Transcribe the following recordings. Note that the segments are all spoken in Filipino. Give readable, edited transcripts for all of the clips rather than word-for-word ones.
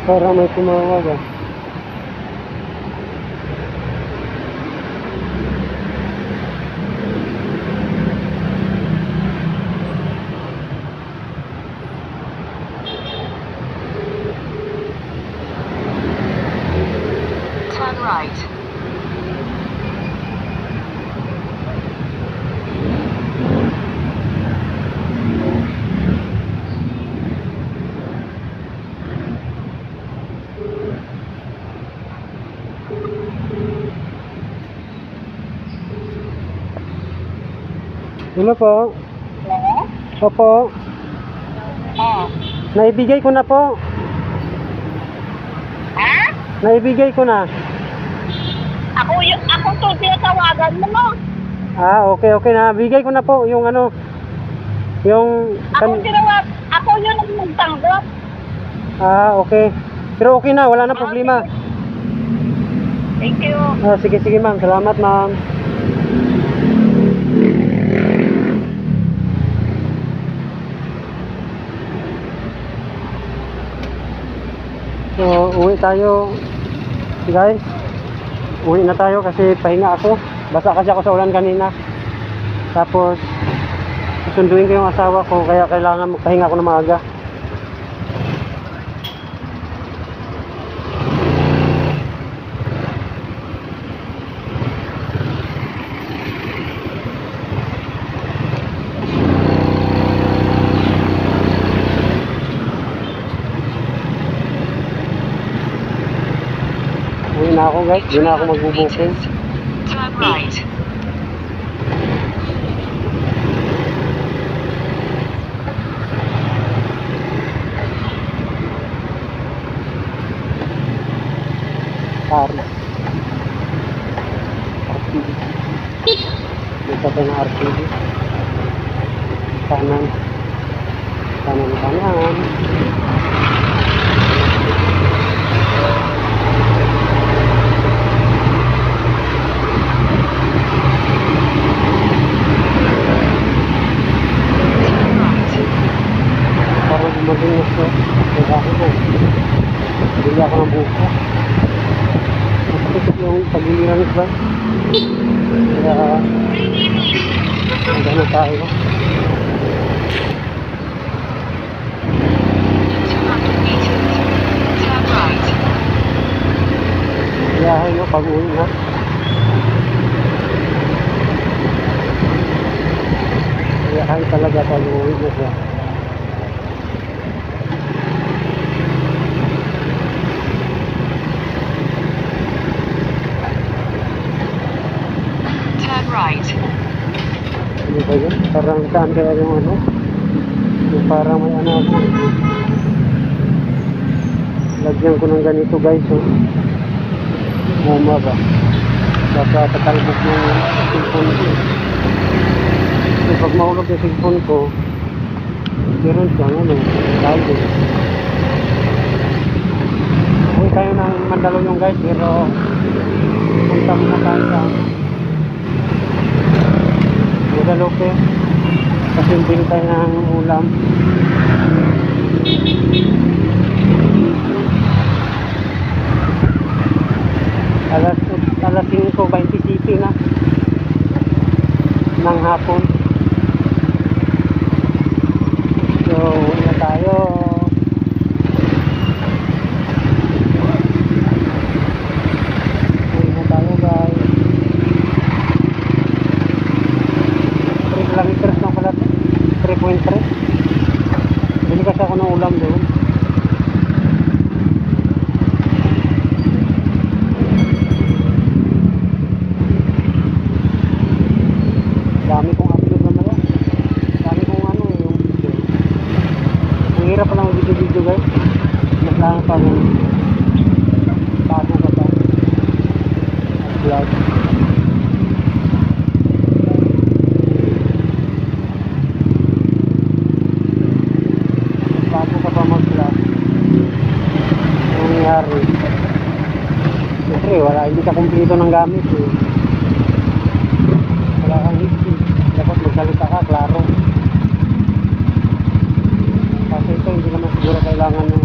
Parang may tumawag ah. Turn right. Hello po. Hello? Opo. Oh. Naibigay ko na po. Ha? Naibigay ko na. Ako to tinatawagan mo, no? Ah, okay, okay. Nabigay ko na po yung ano. Yung... Ako yun ang magtanggap. Ah, okay. Pero okay na, wala na problema. Thank you. Ah, sige, sige ma'am. Salamat ma'am. So, uwi tayo guys. Uwi na tayo kasi pahinga ako. Basa kasi ako sa ulan kanina. Tapos susunduin ko yung asawa ko kaya kailangan magpahinga ako na maaga. Uwi na ako guys, di na ako magbubuking. Turn right. RTD. Dito tayo ng RTD. Kanan. Kanan, kanan. Parang maginas ko. Kaya ako na. Bili ako ng buko. Masakit yung pagiliran ba? Kaya gano'n tayo. 200 meters. Turn right. Biyahe no, pag-uwi na. Biyahe talaga pag-uwi na siya. Turn right. Ano ba yun? Parang saan kaya yung ano? Yung parang may ano ako. Lagyan ko ng ganito guys. So, mama ba? Baka tatalbog yung cellphone ko. So, pag mahulog yung cellphone ko, meron siyang ano, lalo. Uwi tayo ng Mandaluyong guys, pero punta muna tayo sa Guadalupe kasi bili tayo ng ulam. Alas 5:20 na ng hapon. So, uwi na tayo. Uwi na tayo guys. 3 kilometers na pala. 3.3. Bili kasi ako ng ulam doon. Dami kong upload naman yan. Dami kong ano yung video. Ang hirap pa lang video guys. Mas lang pa ng bago ka pa. Vlog. Bago ka pa mag-vlog. Ang nangyari. Siyempre wala, hindi ka kumpleto ng gamit eh. Wala kang history. Dapat magsalita ka, klaro. Kasi ito hindi naman siguro kailangan ng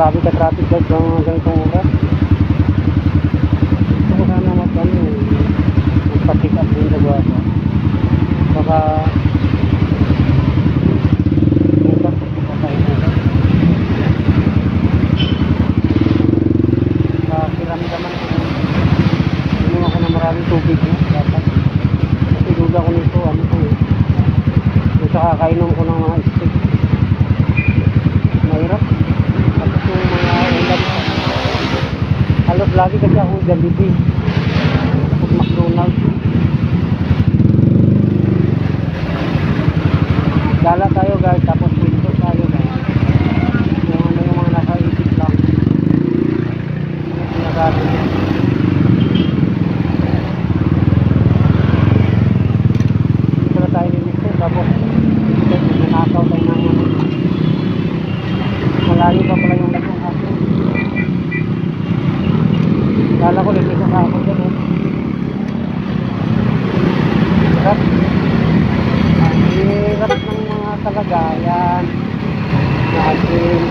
Grabe ka traffic guys ng mga ganitong oras. Gusto ko sana magpa-pick up din sa Guapa. Baka bukas papain ko. Kiramdaman ko inom ako ng maraming tubig dapat. Kasi duda ko nito ano ko eh. Kung sa kakainom ko ng mga steak. Mahirap. Tapos yung mga ulam. Halos lagi kasi ako Jollibee. Tapos McDonald's. Gala tayo guys. Tapos pinto tayo guys. Yung ano yung mga nasa isip lang. Yung sinasabi niya. Dito na tayo nilito. Tapos nanakaw tayo ng ano. Malayo pa pala yung lasong aso. Kala ko lito sa ako dyan eh. Hirap. Ang hirap ng mga kalagayan natin.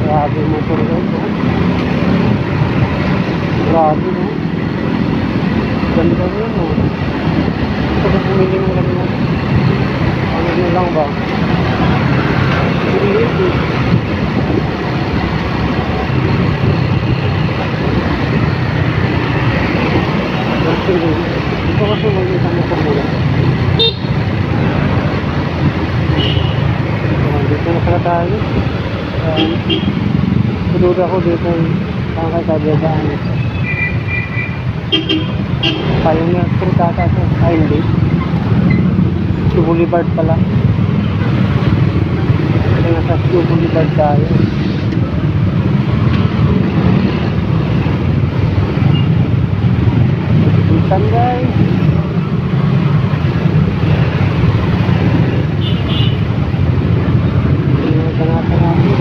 Grabe mo po rin no? Grabe no? Ganda yun no? Ito ko pumili ng ganyan. Ano nyo lang ba? Hindi eh. Ito kasi may isang motor mula. Dito na pala tayo. Sududa ko dito saan kayo tabiadaan. Pioneer Street ata ito. Ay hindi. Sioux Boulevard pala. Kasi nasa Sioux Boulevard tayo. Ikan guys. Tengah-tengah ni.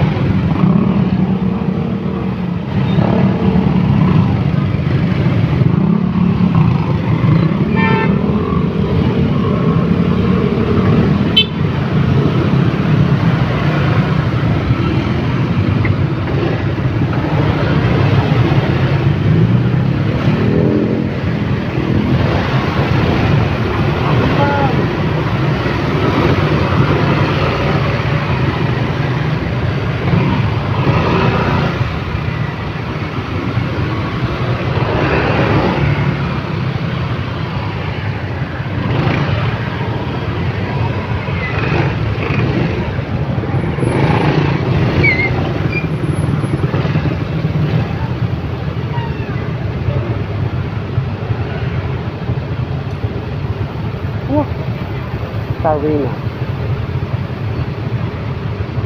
Sarina.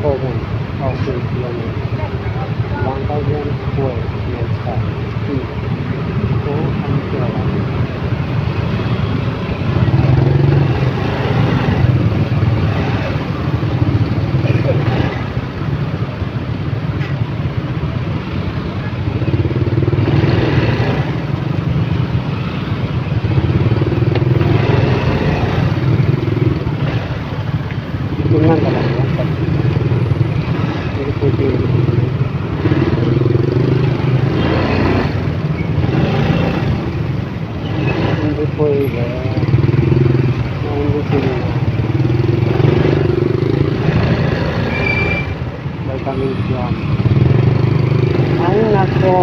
Oven. Okay, yan. 1,012 next time. So, ang pera. Tingnan talaga yan. Hindi pwede. Hindi pwede. Hindi pwede. Vitamins yan. Ay nako.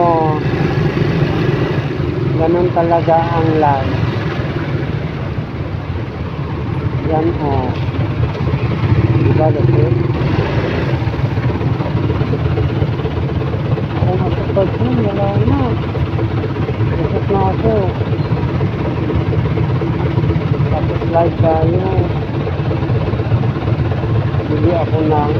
Ganun talaga ang life. Yan o. Diba that's it? Ako matupad yun, wala na. Isip na ako. Tapos live tayo. Bili ako ng